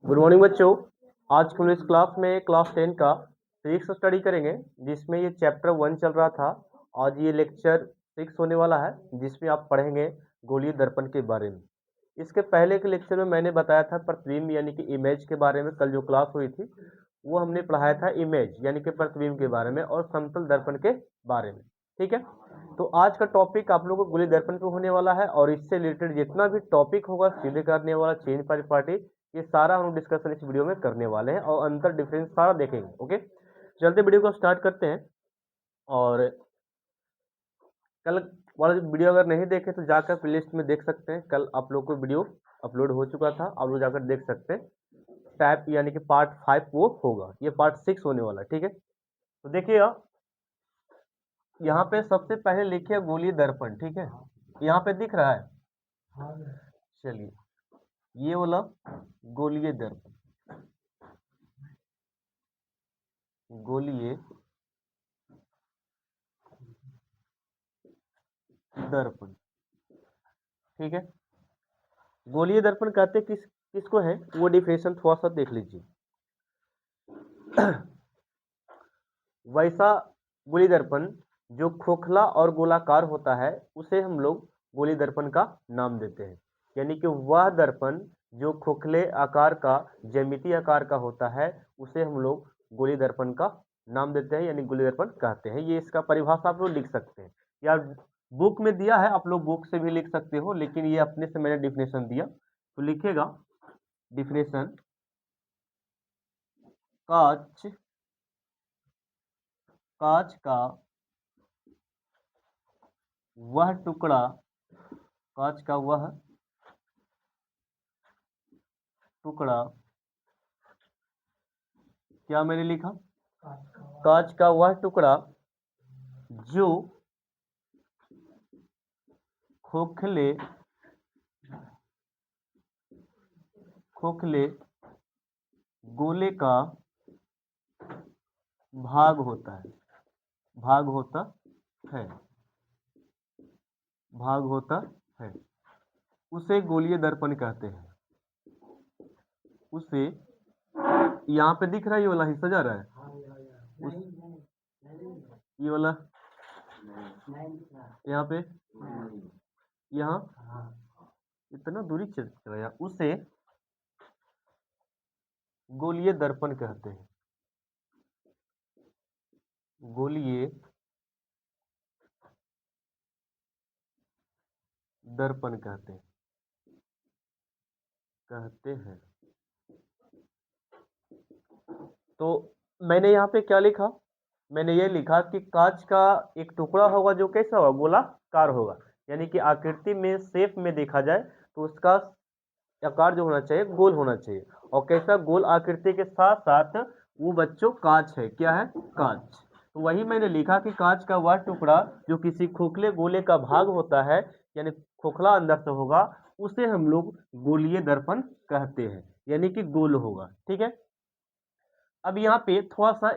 Good morning बच्चों। आज हम इस क्लास में क्लास 10 का फिजिक्स स्टडी करेंगे, जिसमें ये चैप्टर 1 चल रहा था। आज ये लेक्चर 6 होने वाला है, जिसमें आप पढ़ेंगे गोलीय दर्पण के बारे में। इसके पहले के लेक्चर में मैंने बताया था प्रतिबिंब यानी कि इमेज के बारे में। कल जो क्लास हुई थी वो हमने पढ़ाया था इमेज यानी कि प्रतिबिंब के बारे में और समतल दर्पण के बारे में। ठीक है, तो आज का टॉपिक आप लोगों को गोलीय दर्पण पे होने वाला है और इससे रिलेटेड जितना भी टॉपिक होगा, सीधे करने वाला, चेंज परिपाटी, ये सारा हम डिस्कशन इस वीडियो में करने वाले हैं और अंतर डिफरेंस सारा देखेंगे। ओके, चलते वीडियो को स्टार्ट करते हैं। और कल वाला वीडियो अगर नहीं देखे तो जाकर प्लेलिस्ट में देख सकते हैं। कल आप लोग को वीडियो अपलोड हो चुका था, आप लोग जाकर देख सकते हैं। टाइप यानी कि पार्ट 5 वो होगा, ये पार्ट 6 होने वाला है। ठीक है, तो देखिएगा यहाँ पे सबसे पहले लिखिए गोलीय दर्पण। ठीक है, यहाँ पे दिख रहा है। चलिए, ये वाला गोलीय दर्पण, गोलीय दर्पण। ठीक है, गोलीय दर्पण कहते किसको है, वो डिफिनेशन थोड़ा सा देख लीजिए। वैसा गोलीय दर्पण जो खोखला और गोलाकार होता है उसे हम लोग गोलीय दर्पण का नाम देते हैं। यानी कि वह दर्पण जो खोखले आकार का, ज्यामितीय आकार का होता है उसे हम लोग गोलीय दर्पण का नाम देते हैं, यानी गोलीय दर्पण कहते हैं। ये इसका परिभाषा आप लोग लिख सकते हैं या बुक में दिया है, आप लोग बुक से भी लिख सकते हो, लेकिन ये अपने से मैंने डिफिनेशन दिया तो लिखेगा डिफिनेशन, कांच का वह टुकड़ा, कांच का वह टुकड़ा, क्या मैंने लिखा, कांच का वह टुकड़ा जो खोखले गोले का भाग होता है, भाग होता है, उसे गोलीय दर्पण कहते हैं। उसे, यहाँ पे दिख रहा है ये वाला हिस्सा जा रहा है, ये वाला यहाँ पे, यहाँ इतना दूरी चल रहा है, उसे गोलीय दर्पण कहते हैं। गोलीय दर्पण कहते हैं। तो मैंने यहाँ पे क्या लिखा, मैंने ये लिखा कि कांच का एक टुकड़ा होगा जो कैसा होगा, गोलाकार होगा, यानी कि आकृति में, शेप में देखा जाए तो उसका आकार जो होना चाहिए गोल होना चाहिए। और कैसा, गोल आकृति के साथ साथ वो बच्चों कांच है। क्या है, कांच। तो वही मैंने लिखा कि कांच का वह टुकड़ा जो किसी खोखले गोले का भाग होता है, यानी खोखला अंदर से होगा, उसे हम लोग गोलीय दर्पण कहते हैं, यानी कि गोल होगा। ठीक है, अब यहाँ पे थोड़ा सा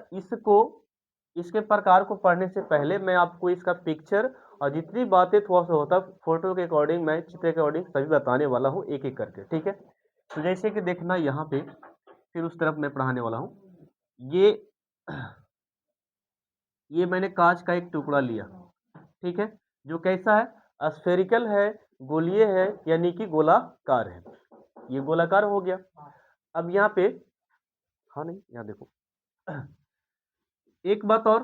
इसके प्रकार को पढ़ने से पहले मैं आपको इसका पिक्चर और जितनी बातें थोड़ा सा होता है फोटो के अकॉर्डिंग, मैं चित्र के अकॉर्डिंग सभी बताने वाला हूँ एक एक करके। ठीक है, तो जैसे कि देखना यहाँ पे, फिर उस तरफ मैं पढ़ाने वाला हूँ। ये मैंने कांच का एक टुकड़ा लिया। ठीक है, जो कैसा है, स्फेरिकल है, गोलीय है, यानी कि गोलाकार है। ये गोलाकार हो गया। अब यहाँ पे, हाँ नहीं, यहाँ देखो एक बात और,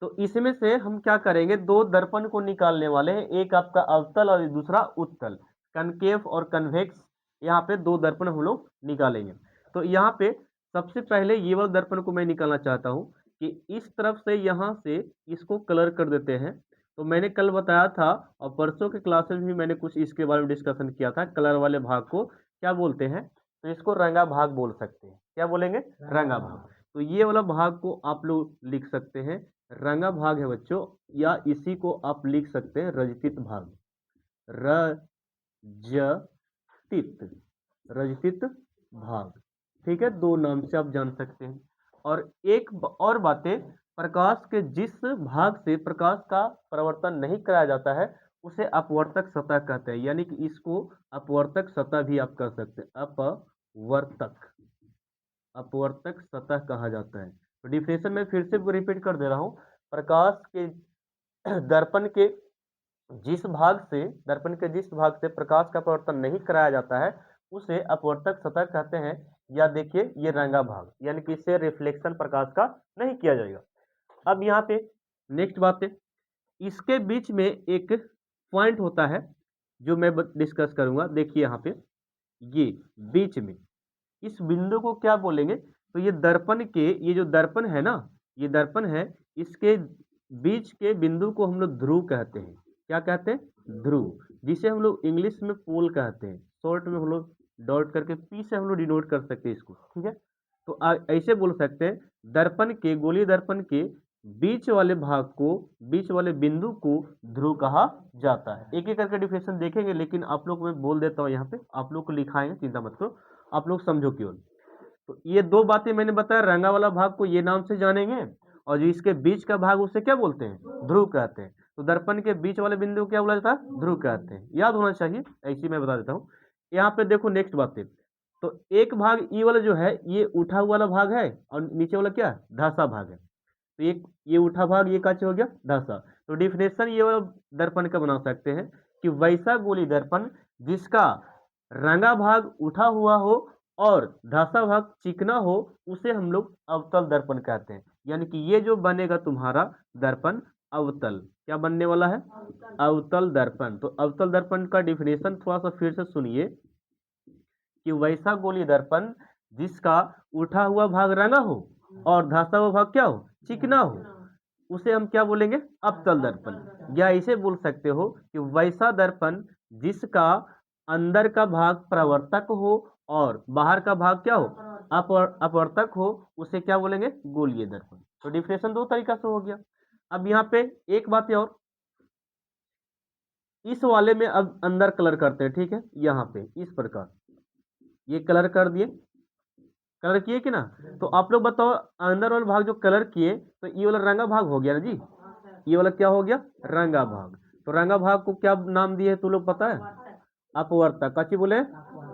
तो इसमें से हम क्या करेंगे, दो दर्पण को निकालने वाले हैं, एक आपका अवतल और दूसरा उत्तल, कनकेव और कन्वेक्स। यहाँ पे दो दर्पण हम लोग निकालेंगे। तो यहाँ पे सबसे पहले ये वाला दर्पण को मैं निकालना चाहता हूँ कि इस तरफ से, यहाँ से इसको कलर कर देते हैं। तो मैंने कल बताया था और परसों के क्लासेस में मैंने कुछ इसके बारे में डिस्कशन किया था, कलर वाले भाग को क्या बोलते हैं, तो इसको रंगा भाग बोल सकते हैं। क्या बोलेंगे, रंगा भाग। तो ये वाला भाग को आप लोग लिख सकते हैं रंगा भाग है बच्चों, या इसी को आप लिख सकते हैं रजतित भाग, रजतित भाग। ठीक है, दो नाम से आप जान सकते हैं। और एक और बातें, प्रकाश के जिस भाग से प्रकाश का परावर्तन नहीं कराया जाता है उसे अपवर्तक सतह कहते हैं, यानी कि इसको अपवर्तक सतह भी आप कह सकते हैं, अपवर्तक। अपवर्तक सतह कहा जाता है। तो डिफिनेशन में फिर से रिपीट कर दे रहा हूँ। प्रकाश के दर्पण के जिस भाग से प्रकाश का परावर्तन नहीं कराया जाता है उसे अपवर्तक सतह कहते हैं। या देखिए ये रंगा भाग, यानी कि इससे रिफ्लेक्शन प्रकाश का नहीं किया जाएगा। अब यहाँ पे नेक्स्ट बात है, इसके बीच में एक पॉइंट होता है जो मैं डिस्कस करूंगा। देखिए यहाँ पे ये बीच में इस बिंदु को क्या बोलेंगे, तो ये दर्पण के, ये जो दर्पण है ना, ये दर्पण है, इसके बीच के बिंदु को हम लोग ध्रुव कहते हैं। क्या कहते हैं? ध्रुव, जिसे हम लोग इंग्लिश में पोल कहते हैं। शॉर्ट में हम लोग डॉट करके पी से हम लोग डिनोट कर सकते हैं इसको, ठीक है। तो ऐसे बोल सकते हैं, दर्पण के, गोलीय दर्पण के बीच वाले भाग को, बीच वाले बिंदु को ध्रुव कहा जाता है। एक एक करके डिफिनेशन देखेंगे, लेकिन आप लोग मैं बोल देता हूँ यहाँ पे, आप लोग को लिखाएंगे, चिंता मत करो, आप लोग समझो केवल। तो ये दो बातें मैंने बताया, रंगा वाला भाग को ये नाम से जानेंगे, और जो इसके बीच का भाग उसे क्या बोलते हैं? ध्रुव कहते हैं। तो दर्पण के बीच वाले बिंदु को क्या बोला जाता है? ध्रुव कहते हैं। याद होना चाहिए, ऐसी मैं बता देता हूँ। यहाँ पे देखो नेक्स्ट बातें, तो एक भाग ई वाला जो है ये उठा हुआ वाला भाग है, और नीचे वाला क्या है? धंसा भाग है। तो ये उठा भाग, ये काचे हो गया? धंसा। तो डिफिनेशन ये वाला दर्पण का बना सकते हैं कि वैसा गोली दर्पण जिसका रंगा भाग उठा हुआ हो और धंसा भाग चिकना हो, उसे हम लोग अवतल दर्पण कहते हैं। यानी कि ये जो बनेगा तुम्हारा दर्पण अवतल, क्या बनने वाला है? अवतल दर्पण। तो अवतल दर्पण का डिफिनेशन थोड़ा सा फिर से सुनिए कि वैसा गोली दर्पण जिसका उठा हुआ भाग रंगा हो और धंसा हुआ भाग क्या हो? चिकना हो, उसे हम क्या बोलेंगे? अवतल दर्पण। या इसे बोल सकते हो कि वैसा दर्पण जिसका अंदर का भाग प्रवर्तक हो और बाहर का भाग क्या हो? अपवर्तक हो, उसे क्या बोलेंगे? गोलीय दर्पण। तो डिफिनेशन दो तरीका से हो गया। अब यहाँ पे एक बात और, इस वाले में अब अंदर कलर करते हैं, ठीक है। यहाँ पे इस प्रकार ये कलर कर दिए, कलर किए कि ना। तो आप लोग बताओ, अंदर वाला भाग जो कलर किए, तो ये वाला रंगा भाग हो गया ना जी, ये वाला क्या हो गया? रंगा भाग। तो रंगा भाग को क्या नाम दिए तुम लोग पता है? अपवर्तक। कच्ची बोले?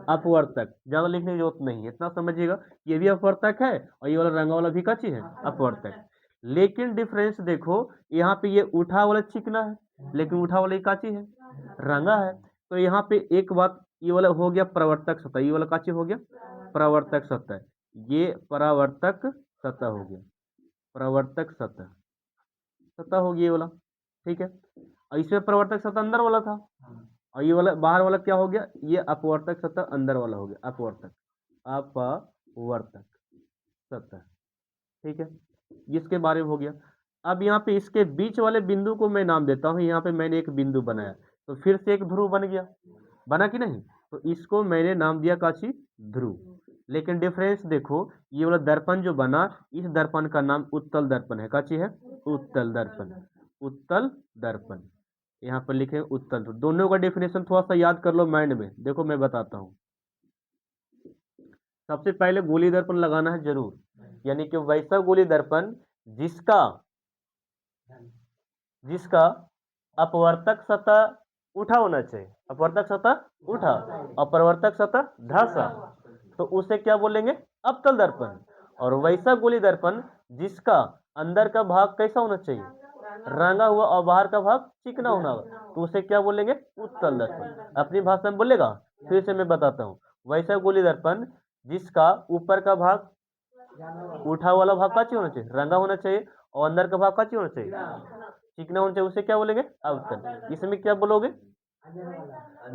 अपवर्तक। ज्यादा लिखने की जरूरत नहीं है, इतना समझिएगा। ये भी अपवर्तक है और ये वाला रंगा वाला भी कच्ची है, अपवर्तक। लेकिन डिफरेंस देखो, यहाँ पे ये उठा वाला चिकना है, लेकिन उठा वाला काची है, रंगा है। तो यहाँ पे एक बात, ये वाला हो गया प्रवर्तक सतह, ये वाला काची हो गया? प्रवर्तक सतह। ये परावर्तक सतह हो गया, प्रवर्तक सतह, सतह हो गया ये वाला, ठीक है। और इसमें प्रवर्तक सतह अंदर वाला था, और ये वाला बाहर वाला क्या हो गया? ये अपवर्तक सतह अंदर वाला हो गया, अपवर्तक, अपवर्तक सतह, ठीक है। इसके बारे में हो गया। अब यहाँ पे इसके बीच वाले बिंदु को मैं नाम देता हूँ। यहाँ पे मैंने एक बिंदु बनाया, तो फिर से एक ध्रुव बन गया, बना कि नहीं? तो इसको मैंने नाम दिया काची? ध्रुव। लेकिन डिफरेंस देखो, ये वाला दर्पण जो बना, इस दर्पण का नाम उत्तल दर्पण है। काची है? उत्तल दर्पण, उत्तल दर्पण। यहाँ पर लिखे उत्तल। दोनों का डिफिनेशन थोड़ा सा याद कर लो माइंड में। देखो मैं बताता हूँ। सबसे पहले गोली दर्पण लगाना है जरूर, यानी कि वैसा गोली दर्पण जिसका जिसका अपवर्तक सतह उठा होना चाहिए, अपवर्तक सतह उठा और प्रवर्तक सतह धंसा, तो उसे क्या बोलेंगे? अवतल दर्पण। और वैसा गोली दर्पण जिसका अंदर का भाग कैसा होना चाहिए? रंगा हुआ और बाहर का भाग चिकना होना होगा, तो उसे क्या बोलेंगे? उत्तल दर्पण। अपनी भाषा में बोलेगा, फिर से मैं बताता हूँ। वैसा गोली दर्पण जिसका ऊपर का भाग, उठा वाला भाग काची होना चाहिए? रंगा होना चाहिए, और अंदर का भाग काची होना चाहिए? चिकना होना चाहिए, उसे क्या बोलेंगे? अवतल। इसमें क्या बोलोगे?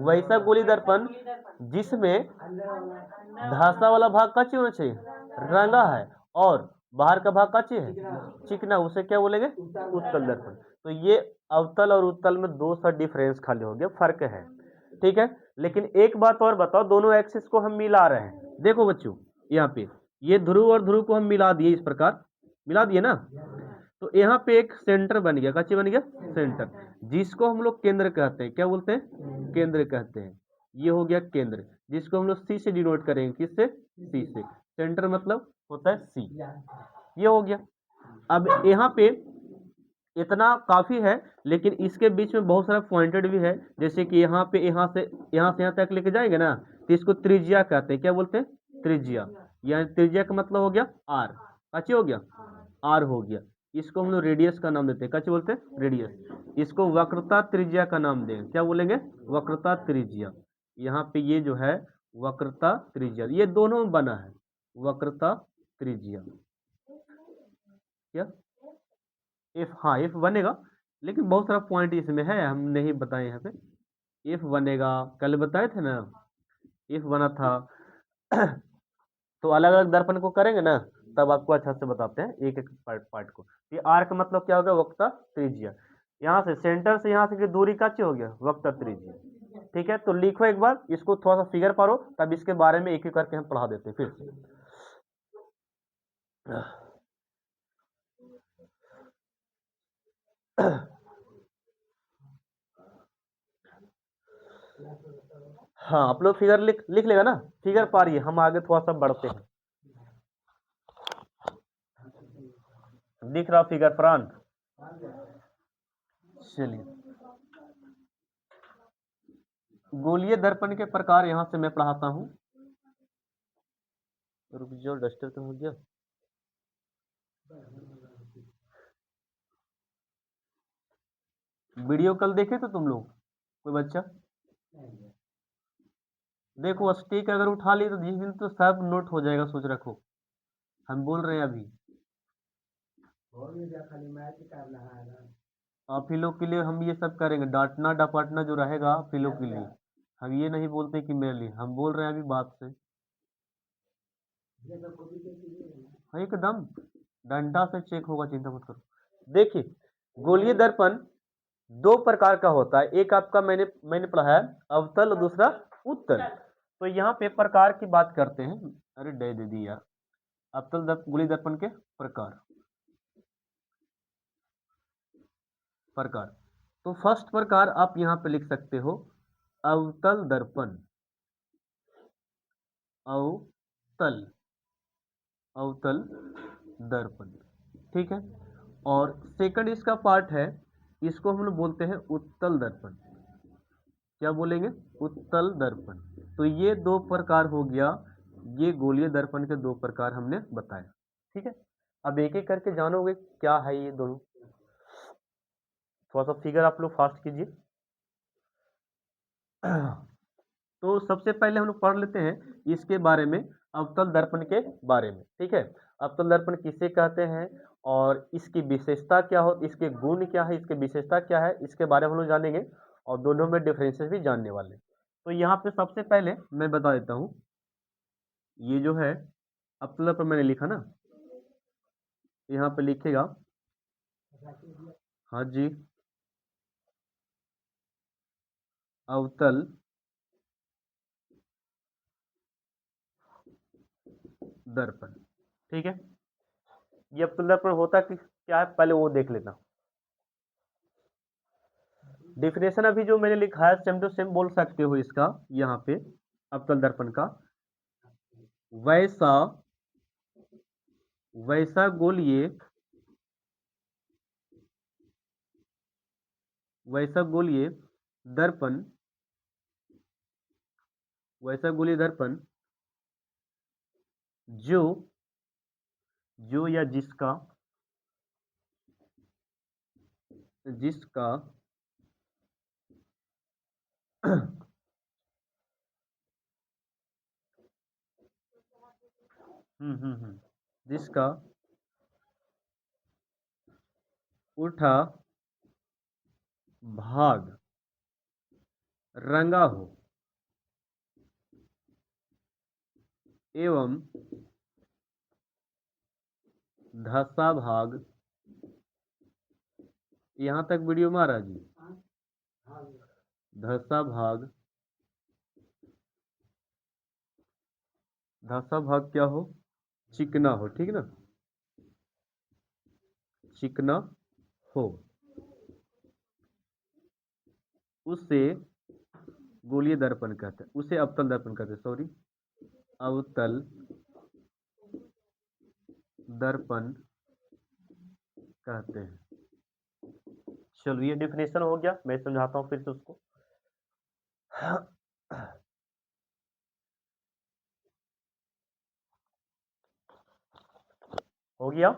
वैसा गोली दर्पण जिसमें धंसा वाला भाग काची होना चाहिए? रंगा है, और बाहर का भाग काची है? चिकना, उसे क्या बोलेंगे? उत्तल दर्पण। तो ये अवतल और उत्तल में दो सा डिफरेंस खाली हो गया, फर्क है, ठीक है। लेकिन एक बात और बताओ, दोनों एक्सिस को हम मिला रहे हैं। देखो बच्चों, यहाँ पे ये ध्रुव और ध्रुव को हम मिला दिए, इस प्रकार मिला दिए ना। तो यहाँ पे एक सेंटर बन गया, काची बन गया? सेंटर, जिसको हम लोग केंद्र कहते हैं। क्या बोलते हैं? केंद्र कहते हैं। ये हो गया केंद्र, जिसको हम लोग सी से डिनोट करेंगे। किससे? सी से। सेंटर मतलब होता है सी। ये हो गया। अब यहाँ पे इतना काफी है, लेकिन इसके बीच में बहुत सारा पॉइंटेड भी है। जैसे कि यहाँ से यहाँ तक लेके जाएंगे ना, तो इसको त्रिज्या कहते हैं। क्या बोलते हैं? त्रिज्या। यह त्रिज्या का मतलब हो गया आर, कच्चे हो गया आर हो गया। इसको हम लोग रेडियस का नाम देते हैं, कच्चे बोलते हैं रेडियस। इसको वक्रता त्रिज्या का नाम देंगे, क्या बोलेंगे वक्रता त्रिज्या। यहाँ पे ये जो है वक्रता त्रिज्या, ये दोनों में बना है वक्रता त्रिज्या। क्या एफ, हाँ एफ बनेगा, लेकिन बहुत सारा पॉइंट इसमें है हम नहीं बताए यहाँ पे। एफ बनेगा, कल बताए थे ना एफ बना था। तो अलग अलग दर्पण को करेंगे ना तब आपको अच्छा से बताते हैं एक एक पार्ट को। ये आर का मतलब क्या हो गया वक्रता त्रिज्या। यहाँ से सेंटर से यहाँ से की दूरी का हो गया वक्रता त्रिज्या। ठीक है, तो लिखो एक बार इसको, थोड़ा सा फिगर पारो, तब इसके बारे में एक एक करके हम पढ़ा देते हैं फिर से। हाँ आप लोग फिगर लिख लेगा ना, फिगर पा रही है, हम आगे थोड़ा सा बढ़ते हैं। दिख रहा फिगर प्रांत? चलिए, गोलीय दर्पण के प्रकार यहां से मैं पढ़ाता हूं। रुक जाओ, डस्टर तो हो गया। वीडियो कल देखे तो तुम लोग, कोई बच्चा? देखो स्टिक अगर उठा ली तो जिस दिन तो सब नोट हो जाएगा, सोच रखो हम बोल रहे हैं अभी। आप ही लोग के लिए हम ये सब करेंगे, डांटना डपाटना जो रहेगा आप ही लोग के लिए। हम ये नहीं बोलते कि मेरे लिए, हम बोल रहे हैं अभी बात से। हाँ, एकदम डंडा से चेक होगा, चिंता मत करो। देखिए, गोलीय दर्पण दो प्रकार का होता है, एक आपका मैंने पढ़ा है अवतल और दूसरा उत्तल। तो यहाँ पे प्रकार की बात करते हैं। अरे दे दिया अवतल गोलीय दर्पण के प्रकार। तो फर्स्ट प्रकार आप यहाँ पे लिख सकते हो अवतल दर्पण। अवतल अवतल दर्पण, ठीक है। और सेकंड इसका पार्ट है, इसको हम लोग बोलते हैं उत्तल दर्पण। क्या बोलेंगे? उत्तल दर्पण। तो ये दो प्रकार हो गया, ये गोलीय दर्पण के दो प्रकार हमने बताया, ठीक है। अब एक एक करके जानोगे क्या है ये दोनों। थोड़ा सा फिगर आप लोग फास्ट कीजिए। तो सबसे पहले हम लोग पढ़ लेते हैं इसके बारे में, अवतल दर्पण के बारे में, ठीक है। अवतल दर्पण किसे कहते हैं और इसकी विशेषता क्या हो, इसके गुण क्या है, इसकी विशेषता क्या है, इसके बारे में हम लोग जानेंगे और दोनों में डिफरेंसेस भी जानने वाले। तो यहाँ पे सबसे पहले मैं बता देता हूँ, ये जो है अवतल दर्पण मैंने लिखा ना, यहाँ पे लिखेगा, हाँ जी, अवतल दर्पण, ठीक है। ये अवतल दर्पण होता क्या है पहले वो देख लेना। डिफिनेशन अभी जो मैंने लिखा है सेम टू सेम बोल सकते हो इसका, यहाँ पे अवतल दर्पण का, वैसा वैसा गोलीय दर्पण, वैसा गोलीय दर्पण जो या जिसका जिसका उठा भाग रंगा हो एवं धसा भाग, यहां तक वीडियो महाराज जी, धसा भाग क्या हो, चिकना हो, ठीक ना, चिकना हो, उसे गोलीय दर्पण कहते हैं, उसे अवतल दर्पण कहते हैं, सॉरी, अवतल दर्पण कहते हैं। चलो ये डिफिनेशन हो गया, मैं समझाता हूं फिर से उसको। हो गया।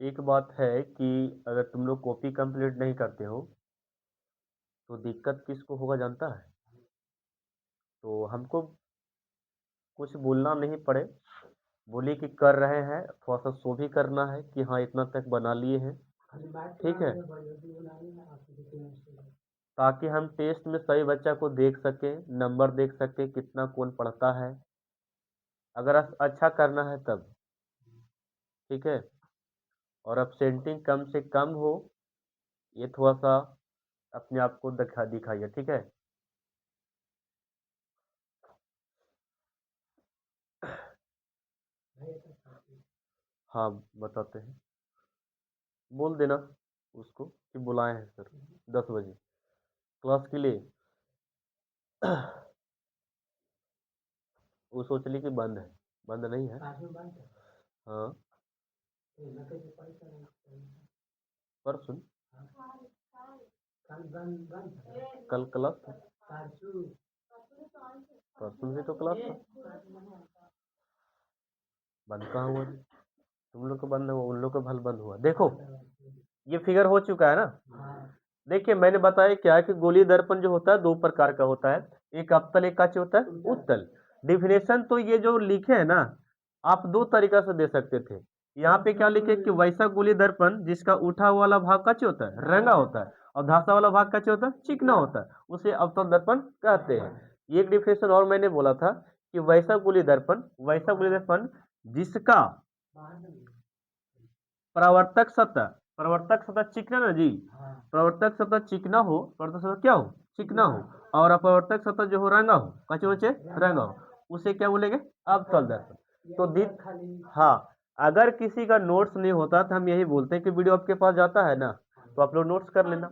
एक बात है कि अगर तुम लोग कॉपी कंप्लीट नहीं करते हो तो दिक्कत किसको होगा जानता है? तो हमको कुछ बोलना नहीं पड़े, बोलिए कि कर रहे हैं, थोड़ा सा शो भी करना है कि हाँ इतना तक बना लिए हैं, ठीक है, ताकि हम टेस्ट में सही बच्चा को देख सके, नंबर देख सके कितना कौन पढ़ता है, अगर अच्छा करना है तब, ठीक है। और अपसेंटिंग कम से कम हो, ये थोड़ा सा अपने आप को दिखाइए, ठीक है। हाँ बताते हैं, बोल देना उसको कि बुलाए हैं सर 10 बजे क्लास के लिए। वो सोच ली कि बंद है, बंद नहीं है। हाँ पर सुन, कल क्लास था, परसों से तो क्लास था, बंद कहाँ हुआ जी? तुम लोग को बंद हुआ, उन लोग को भल बंद हुआ। देखो ये फिगर हो चुका है ना। देखिए मैंने बताया क्या है कि गोलीय दर्पण जो होता है दो प्रकार का होता है, एक अवतल एक काचे होता है उत्तल। डिफिनेशन तो ये जो लिखे है ना, आप दो तरीका से दे सकते थे। यहाँ पे क्या लिखे कि वैसा गोलीय दर्पण जिसका उठा वाला भाग काचे होता है, रंगा होता है, और धासा वाला भाग काचे होता है, चिकना होता है, उसे अवतल दर्पण कहते हैं। ये एक डिफिनेशन और मैंने बोला था कि वैसा गोलीय दर्पण जिसका प्रवर्तक सतह चिकना ना जी, प्रवर्तक सतह चिकना हो, प्रवर्तक सतह क्या हो, चिकना हो, और अपवर्तक सतह जो हो रंगा हो, कच्चे बच्चे रंगा हो, उसे क्या बोलेंगे, अवतल दर्पण। तो हाँ, अगर किसी का नोट्स नहीं होता तो हम यही बोलते हैं कि वीडियो आपके पास जाता है ना, तो आप लोग नोट्स कर लेना।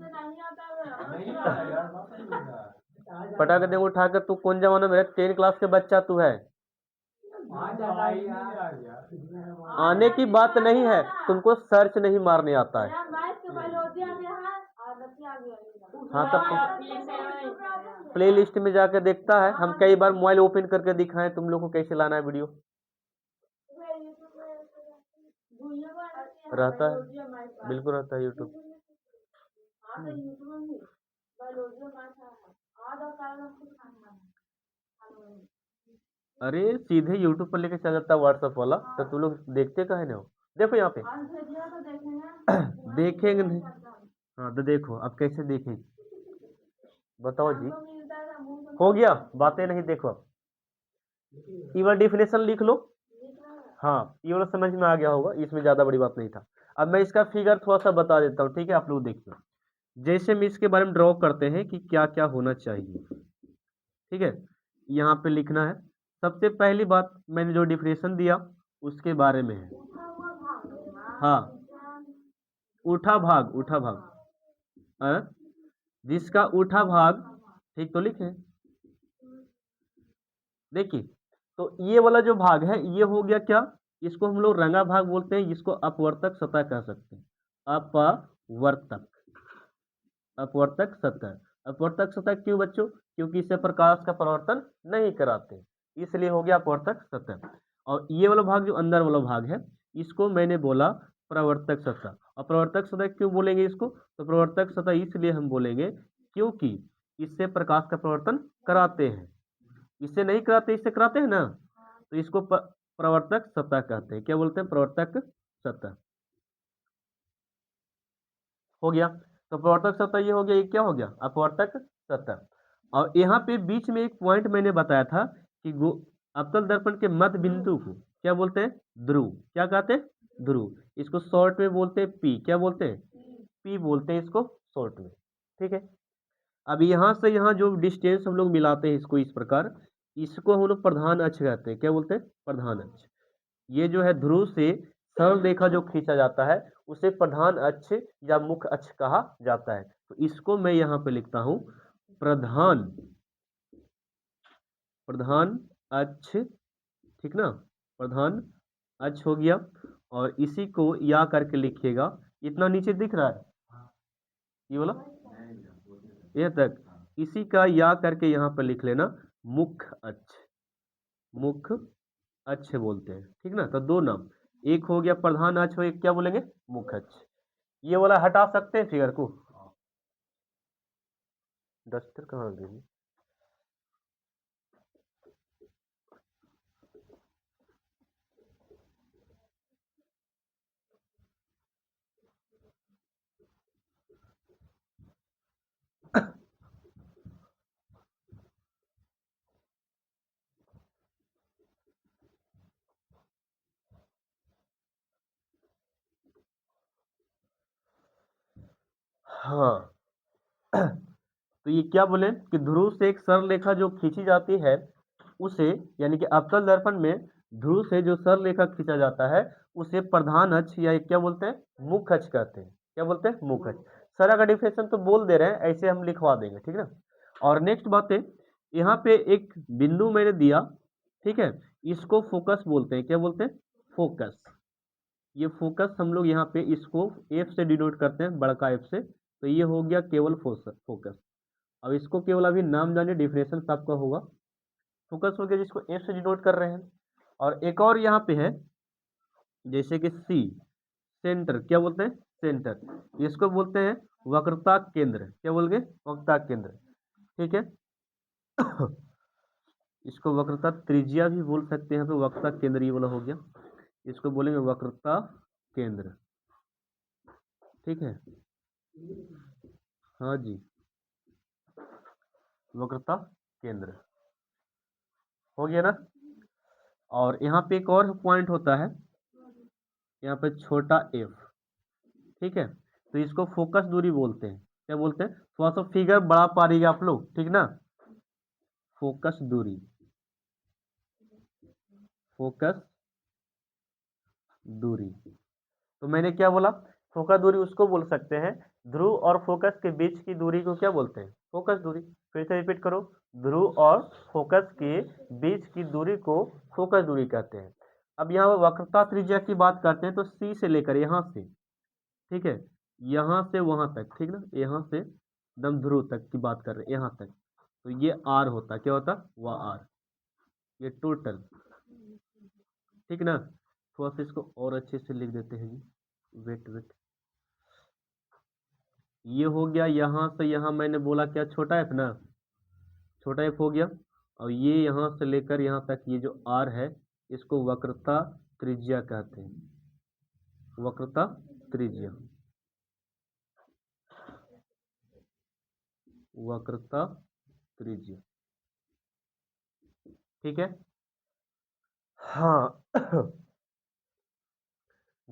पटाखे दे उठा कर, तू कौन जमाना में 10 क्लास के बच्चा तू है, आने की बात नहीं है, तुमको सर्च नहीं मारने आता है। हाँ तब प्ले लिस्ट में जाकर देखता है, हम कई बार मोबाइल ओपन करके दिखाएं तुम लोग को कैसे लाना है वीडियो, रहता है, बिल्कुल रहता है यूट्यूब। अरे सीधे यूट्यूब पर लेके चल जाता है व्हाट्सएप वाला, तो तुम लोग देखते काहे ना हो। देखो यहाँ पे देखेंगे नहीं, हाँ तो देखो अब कैसे देखेंगे, बताओ जी। हो गया, बातें नहीं, देखो अब ये वाला डिफिनेशन लिख लो। हाँ ये वाला समझ में आ गया होगा, इसमें ज्यादा बड़ी बात नहीं था। अब मैं इसका फिगर थोड़ा सा बता देता हूँ, ठीक है, आप लोग देखिए। जैसे हम इसके बारे में ड्रॉ करते हैं कि क्या क्या होना चाहिए, ठीक है, यहाँ पे लिखना है। सबसे पहली बात मैंने जो डिफिनेशन दिया उसके बारे में है। हाँ उठा भाग जिसका उठा भाग, ठीक तो लिखे, देखिए तो ये वाला जो भाग है ये हो गया क्या, इसको हम लोग रंगा भाग बोलते हैं, जिसको अपवर्तक सतह कह सकते हैं। अपवर्तक, अपवर्तक सतह, अपवर्तक सतह क्यों बच्चों, क्योंकि इससे प्रकाश का परावर्तन नहीं कराते, इसलिए हो गया अपवर्तक सतह। और ये वाला भाग जो अंदर वाला भाग है इसको मैंने बोला प्रवर्तक सतह। और प्रवर्तक सतह क्यों बोलेंगे इसको, तो प्रवर्तक सतह इसलिए हम बोलेंगे क्योंकि इससे प्रकाश का परावर्तन कराते हैं, इससे नहीं कराते, इससे कराते हैं ना, तो इसको प्रवर्तक सतह कहते हैं। क्या बोलते हैं, प्रवर्तक सतह। हो गया, तो प्रवर्तक सतह ये हो गया, ये क्या हो गया, अपवर्तक सतह। और यहाँ पे बीच में एक पॉइंट मैंने बताया था कि अवतल दर्पण के मध्य बिंदु को क्या बोलते हैं, ध्रुव, क्या कहते हैं, ध्रुव। इसको शॉर्ट में बोलते हैं पी, क्या बोलते हैं, पी बोलते हैं इसको शॉर्ट में, ठीक है। अब यहाँ से यहाँ जो डिस्टेंस हम लोग मिलाते हैं इसको इस प्रकार, इसको हम लोग प्रधान अक्ष कहते हैं, क्या बोलते हैं, प्रधान अक्ष। ये जो है ध्रुव से सरल रेखा जो खींचा जाता है उसे प्रधान अक्ष या मुख्य अक्ष कहा जाता है। तो इसको मैं यहाँ पे लिखता हूँ प्रधान, प्रधान अक्ष, ठीक ना, प्रधान अक्ष हो गया। और इसी को या करके लिखिएगा। इतना नीचे दिख रहा है ये वाला, ये तक, इसी का या करके यहाँ पर लिख लेना मुख्य अक्ष। मुख्य अक्ष बोलते हैं, ठीक ना। तो दो नाम, एक हो गया प्रधान अक्ष, हो एक क्या बोलेंगे, मुख्य अक्ष। ये वाला हटा सकते हैं फिगर को। डस्टर कहाँ गई? हाँ तो ये क्या बोले कि ध्रुव से एक सरल रेखा जो खींची जाती है उसे, यानी कि अवतल दर्पण में ध्रुव से जो सरल रेखा खींचा जाता है उसे प्रधान अक्ष या क्या बोलते हैं, मुख्य अक्ष कहते हैं। क्या बोलते हैं, मुख्य अक्ष। सारा का डिफिनेशन तो बोल दे रहे हैं, ऐसे हम लिखवा देंगे, ठीक ना। और नेक्स्ट बात है, यहाँ पे एक बिंदु मैंने दिया, ठीक है, इसको फोकस बोलते हैं। क्या बोलते हैं, फोकस। ये फोकस हम लोग यहाँ पे इसको एफ से डिनोट करते हैं, बड़का एफ से। तो ये हो गया केवल फोकस। अब इसको केवल अभी नाम जानिए, डिफिनेशन आपका होगा। फोकस हो गया जिसको एफ से डिनोट कर रहे हैं। और एक और यहाँ पे है, जैसे कि सी, सेंटर। क्या बोलते हैं, सेंटर। इसको बोलते हैं वक्रता केंद्र। क्या बोलेंगे, वक्रता केंद्र, ठीक है। इसको वक्रता त्रिज्या भी बोल सकते हैं, तो वक्रता केंद्र ये वाला हो गया, इसको बोलेंगे वक्रता केंद्र, ठीक है। हाँ जी, वक्रता केंद्र हो गया ना। और यहाँ पे एक और पॉइंट होता है, यहाँ पे छोटा एफ, ठीक है। तो इसको फोकस दूरी बोलते हैं। क्या बोलते हैं, थोड़ा सा फिगर बड़ा पा रही है आप लोग, ठीक ना। फोकस दूरी, फोकस दूरी। तो मैंने क्या बोला, फोकस दूरी उसको बोल सकते हैं, ध्रुव और फोकस के बीच की दूरी को क्या बोलते हैं, फोकस दूरी। फिर से रिपीट करो, ध्रुव और फोकस के बीच की दूरी को फोकस दूरी कहते हैं। अब यहाँ वक्रता त्रिज्या की बात करते हैं, तो सी से लेकर यहाँ से, ठीक है, यहाँ से वहां तक, ठीक ना, यहाँ से एकदम ध्रुव तक की बात कर रहे हैं, यहाँ तक। तो ये आर होता, क्या होता, वह आर, ये टोटल, ठीक ना। थोड़ा सा इसको और अच्छे से लिख देते हैं जी, वेट वेट। ये हो गया यहाँ से यहाँ, मैंने बोला क्या, छोटा एफ ना, छोटा एफ हो गया। और ये यहाँ से लेकर यहाँ तक ये जो आर है, इसको वक्रता त्रिज्या कहते हैं, वक्रता त्रिज्या, वक्रता त्रिज्या, ठीक है। हाँ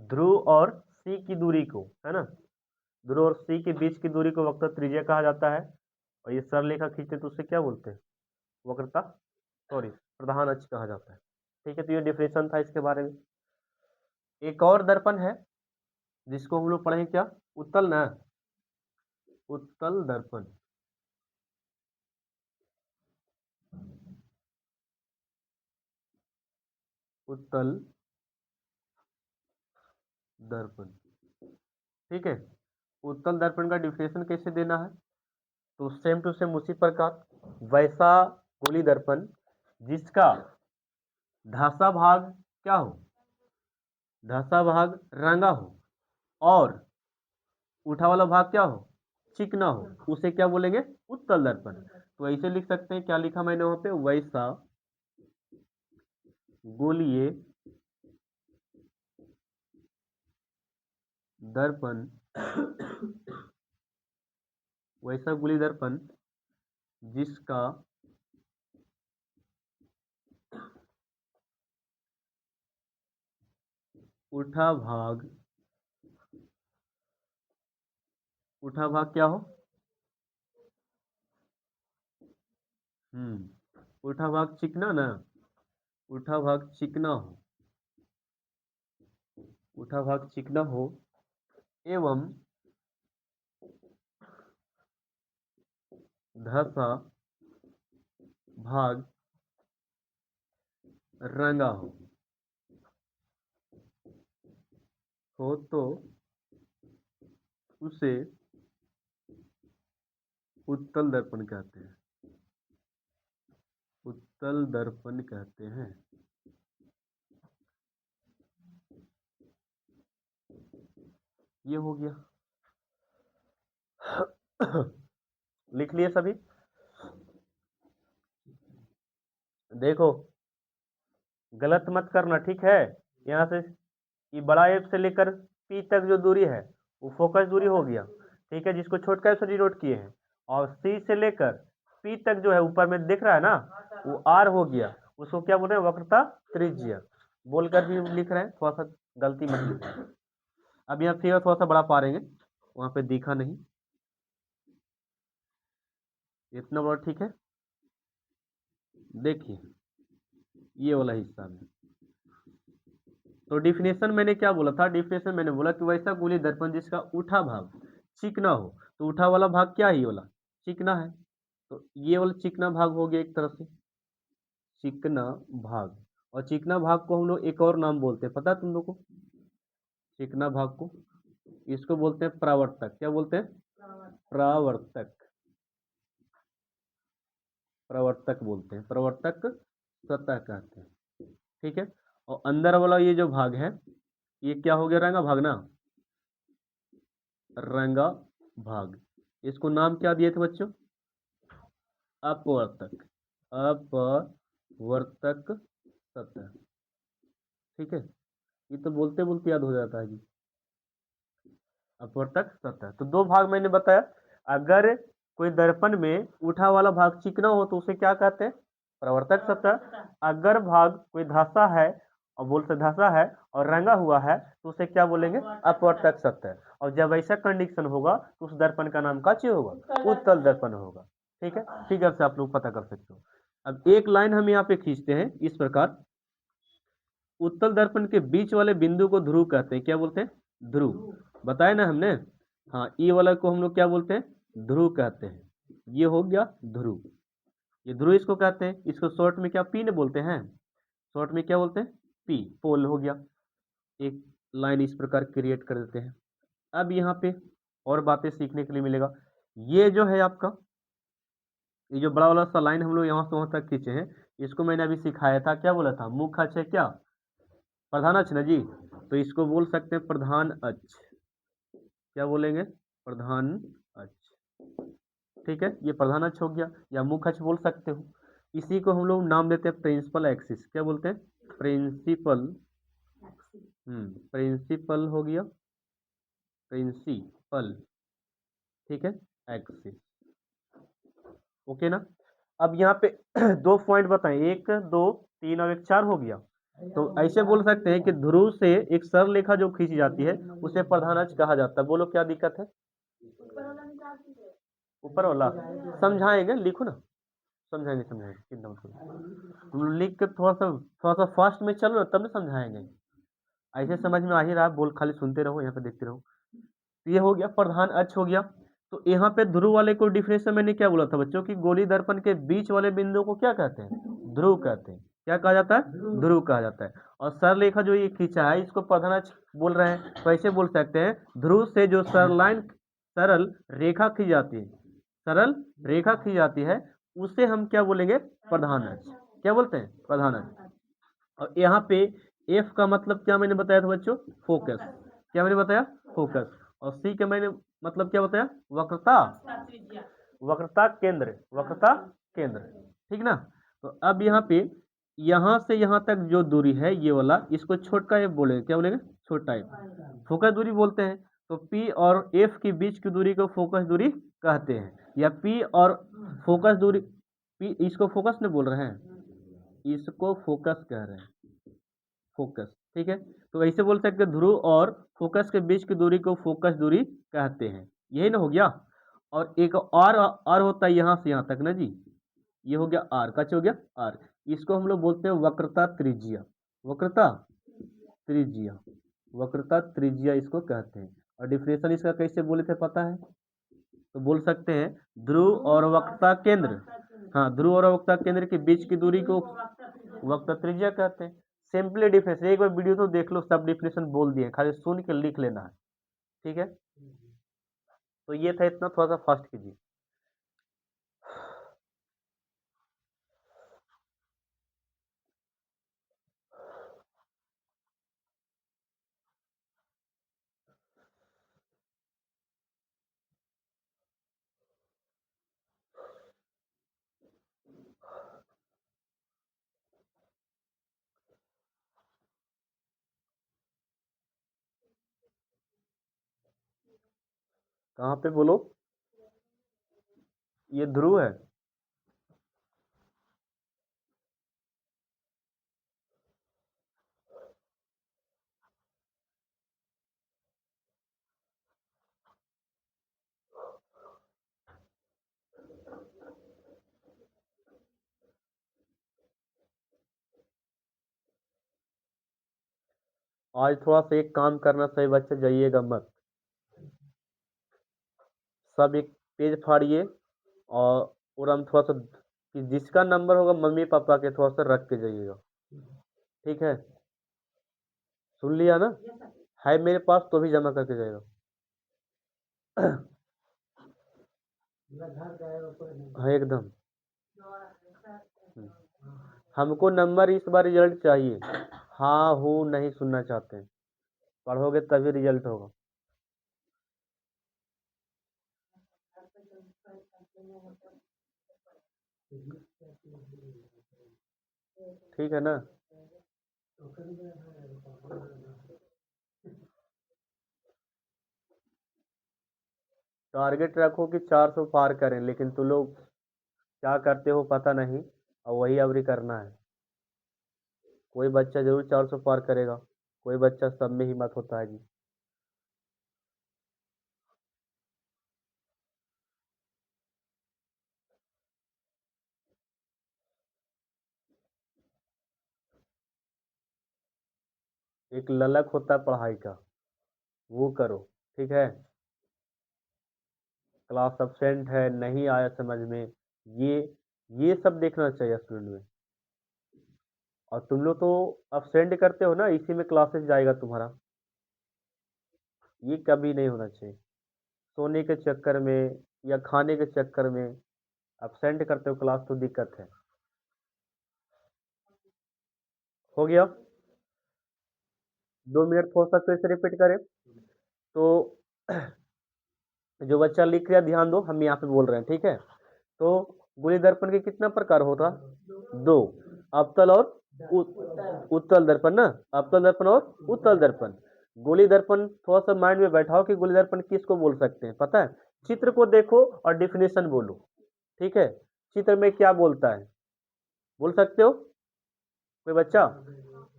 ध्रुव और सी की दूरी को, है ना, ध्रुव और सी के बीच की दूरी को वक्रता त्रिज्या कहा जाता है। और ये सरल रेखा खींचते तो उससे क्या बोलते हैं, वक्रता, सॉरी, प्रधान अक्ष कहा जाता है, ठीक है। तो ये डिफिनेशन था इसके बारे में। एक और दर्पण है जिसको हम लोग पढ़ेंगे, क्या, उत्तल ना, उत्तल दर्पण। उत्तल दर्पण, ठीक है। उत्तल दर्पण का डिफिनेशन कैसे देना है, तो सेम टू सेम उसी प्रकार, वैसा गोली दर्पण जिसका धसा भाग क्या हो, धसा भाग रंगा हो, और उठा वाला भाग क्या हो, चिकना हो, उसे क्या बोलेंगे, उत्तल दर्पण। तो ऐसे लिख सकते हैं, क्या लिखा मैंने वहां पे, वैसा गोलीय दर्पण, वैसा गोली दर्पण जिसका उठा भाग, उठा भाग क्या हो, उठा भाग चिकना ना, उठा भाग चिकना हो, उठा भाग चिकना हो, एवं धसा भाग रंगा हो, हो तो उसे उत्तल दर्पण कहते हैं, उत्तल दर्पण कहते हैं। ये हो गया। लिख लिए सभी? देखो गलत मत करना, ठीक है। यहाँ से ये बड़ा एफ से लेकर पी तक जो दूरी है वो फोकस दूरी हो गया, ठीक है, जिसको छोटका एफ से डिनोट किए हैं। और सी से लेकर पी तक जो है ऊपर में दिख रहा है ना, वो आर हो गया। उसको क्या बोल रहे हैं? वक्रता त्रिज्या। बोलकर भी लिख रहे हैं, थोड़ा सा गलती मत लिखना। अब यहाँ फिगर थोड़ा सा बड़ा पा रहेंगे, वहां पे दिखा नहीं, इतना बड़ा, ठीक है। देखिए ये वाला हिस्सा में तो डिफिनेशन मैंने क्या बोला था? डिफिनेशन मैंने बोला कि वैसा गोलीय दर्पण जिसका उठा भाग चिकना हो। तो उठा वाला भाग क्या है? ये वाला चिकना है। तो ये वाला चिकना भाग हो गया एक तरह से, चिकना भाग। और चिकना भाग को हम लोग एक और नाम बोलते हैं, पता है तुम लोग को? चिकना भाग को इसको बोलते हैं परावर्तक। क्या बोलते हैं? परावर्तक। प्रवर्तक बोलते हैं, प्रवर्तक सतह कहते हैं, ठीक है। और अंदर वाला ये जो भाग है ये क्या हो गया? रंगा भाग ना, रंगा भाग। इसको नाम क्या दिए थे बच्चों? अपवर्तक, अपवर्तक सतह, ठीक है। ये तो बोलते बोलते याद हो जाता है जी। अपवर्तक सतह। तो दो भाग मैंने बताया। अगर कोई दर्पण में उठा वाला भाग चिकना हो तो उसे क्या कहते हैं? प्रवर्तक सतह। अगर भाग कोई धंसा है और बोल से धंसा है और रंगा हुआ है तो उसे क्या बोलेंगे? अपवर्तक सतह। और जब ऐसा कंडीशन होगा तो उस दर्पण का नाम क्या होगा? उत्तल दर्पण होगा, ठीक है। फिगर से आप लोग पता कर सकते हो। अब एक लाइन हम यहाँ पे खींचते हैं इस प्रकार, उत्तल दर्पण के बीच वाले बिंदु को ध्रुव कहते हैं। क्या बोलते हैं? ध्रुव। बताया ना हमने। हाँ, ये वाला को हम लोग क्या बोलते हैं? ध्रुव कहते हैं। ये हो गया ध्रुव। ये ध्रुव इसको कहते हैं। इसको शॉर्ट में क्या पी ने बोलते हैं? शॉर्ट में क्या बोलते हैं? पी। पोल हो गया। एक लाइन इस प्रकार क्रिएट कर देते हैं। अब यहाँ पे और बातें सीखने के लिए मिलेगा। ये जो है आपका, ये जो बड़ा वाला सा लाइन हम लोग यहाँ से वहां तक खींचे हैं, इसको मैंने अभी सिखाया था। क्या बोला था? मुख्य अक्ष है क्या? प्रधान अक्ष ना जी। तो इसको बोल सकते हैं प्रधान अक्ष। क्या बोलेंगे? प्रधान अक्ष, ठीक है। ये प्रधान अक्ष हो गया या मुख्य अक्ष बोल सकते हो। इसी को हम लोग नाम देते हैं प्रिंसिपल एक्सिस। क्या बोलते हैं? प्रिंसिपल। प्रिंसिपल हो गया, प्रिंसिपल, ठीक है, एक्सिस। ओके ना। अब यहाँ पे दो पॉइंट बताएं, एक दो तीन और एक चार हो गया। तो ऐसे बोल सकते हैं कि ध्रुव से एक सरल रेखा जो खींची जाती है उसे प्रधान अक्ष कहा जाता है। बोलो क्या दिक्कत है? ऊपर वाला समझाएंगे, लिखो ना। समझाएंगे समझाएंगे, चिंता मत करो। तुम लिख के थोड़ा सा फास्ट में चलो ना, तब ना समझाएंगे। ऐसे समझ में आ ही रहा, बोल खाली सुनते रहो, यहाँ पे देखते रहो। तो ये हो गया प्रधान अक्ष हो गया। तो यहाँ पे ध्रुव वाले को डिफिनेशन मैंने क्या बोला था बच्चों की? गोली दर्पण के बीच वाले बिंदु को क्या कहते हैं? ध्रुव कहते हैं। क्या कहा जाता है? ध्रुव कहा जाता है। और सरल रेखा जो ये खींचा है इसको प्रधान अक्ष बोल रहे हैं। तो ऐसे बोल सकते हैं, ध्रुव से जो सरल रेखा खींच जाती है, सरल रेखा खींच जाती है, उसे हम क्या बोलेंगे? प्रधान अक्ष। क्या बोलते हैं? प्रधान अक्ष। और यहाँ पे एफ का मतलब क्या मैंने बताया था बच्चों? फोकस। क्या मैंने बताया? फोकस। और सी का मैंने मतलब क्या बताया? वक्रता, वक्रता केंद्र, वक्रता केंद्र, ठीक ना। तो अब यहाँ पे यहाँ से यहाँ तक जो दूरी है ये वाला, इसको छोटा एफ बोलेंगे। क्या बोलेंगे? छोटा एफ। फोकस दूरी बोलते हैं। तो पी और एफ के बीच की दूरी को फोकस दूरी कहते हैं, या पी और फोकस दूरी, पी इसको फोकस नहीं बोल रहे हैं, इसको फोकस कह रहे हैं, फोकस, ठीक है। तो ऐसे बोल सकते हैं ध्रुव और फोकस के बीच की दूरी को फोकस दूरी कहते हैं। यही ना हो गया। और एक और होता है यहाँ से यहाँ तक ना जी, ये हो गया आर। कच हो गया आर। इसको हम लोग बोलते हैं वक्रता त्रिज्या, वक्रता त्रिज्या, वक्रता त्रिज्या इसको कहते हैं। और डिफिनेशन इसका कैसे बोले थे पता है? तो बोल सकते हैं ध्रुव और वक्रता केंद्र, हाँ, ध्रुव और वक्रता केंद्र के बीच की दूरी को वक्रता त्रिज्या कहते हैं। सिंपली डिफिनेशन एक बार वीडियो तो देख लो, सब डिफिनेशन बोल दिए, खाली सुन के लिख लेना है, ठीक है। तो ये था इतना, थोड़ा सा फास्ट कीजिए। कहाँ पे बोलो, ये ध्रुव है। आज थोड़ा सा एक काम करना, सही बच्चे जाइएगा मत, सब एक पेज फाड़िए, और हम थोड़ा सा कि जिसका नंबर होगा मम्मी पापा के थोड़ा सा रख के जाइएगा, ठीक है। सुन लिया ना, है मेरे पास तो भी जमा करके जाएगा। हाँ एकदम। हमको नंबर इस बार रिजल्ट चाहिए, हाँ हूँ नहीं सुनना चाहते हैं, पढ़ोगे तभी रिजल्ट होगा। ठीक है ना। टारगेट रखो कि 400 पार करें, लेकिन तुम लोग क्या करते हो पता नहीं, और वही अवरी करना है। कोई बच्चा जरूर 400 पार करेगा, कोई बच्चा सब में हिम्मत होता है जी। एक ललक होता है पढ़ाई का, वो करो, ठीक है। क्लास एब्सेंट है, नहीं आया समझ में, ये ये सब देखना चाहिए स्टूडेंट में। और तुम लोग तो एब्सेंट करते हो ना, इसी में क्लासेस जाएगा तुम्हारा, ये कभी नहीं होना चाहिए। सोने के चक्कर में या खाने के चक्कर में एब्सेंट करते हो क्लास तो दिक्कत है। हो गया, 2 मिनट थोड़ा सा फिर से रिपीट करें तो। जो बच्चा लिख रहा ध्यान दो, हम यहाँ पे बोल रहे हैं, ठीक है। तो गोली दर्पण के कितना प्रकार होता, 2, अवतल और उत्तल दर्पण ना, अवतल दर्पण और उत्तल दर्पण। गोली दर्पण थोड़ा सा माइंड में बैठाओ कि गोली दर्पण किसको बोल सकते हैं, पता है। चित्र को देखो और डिफिनेशन बोलो, ठीक है। चित्र में क्या बोलता है, बोल सकते हो कोई बच्चा।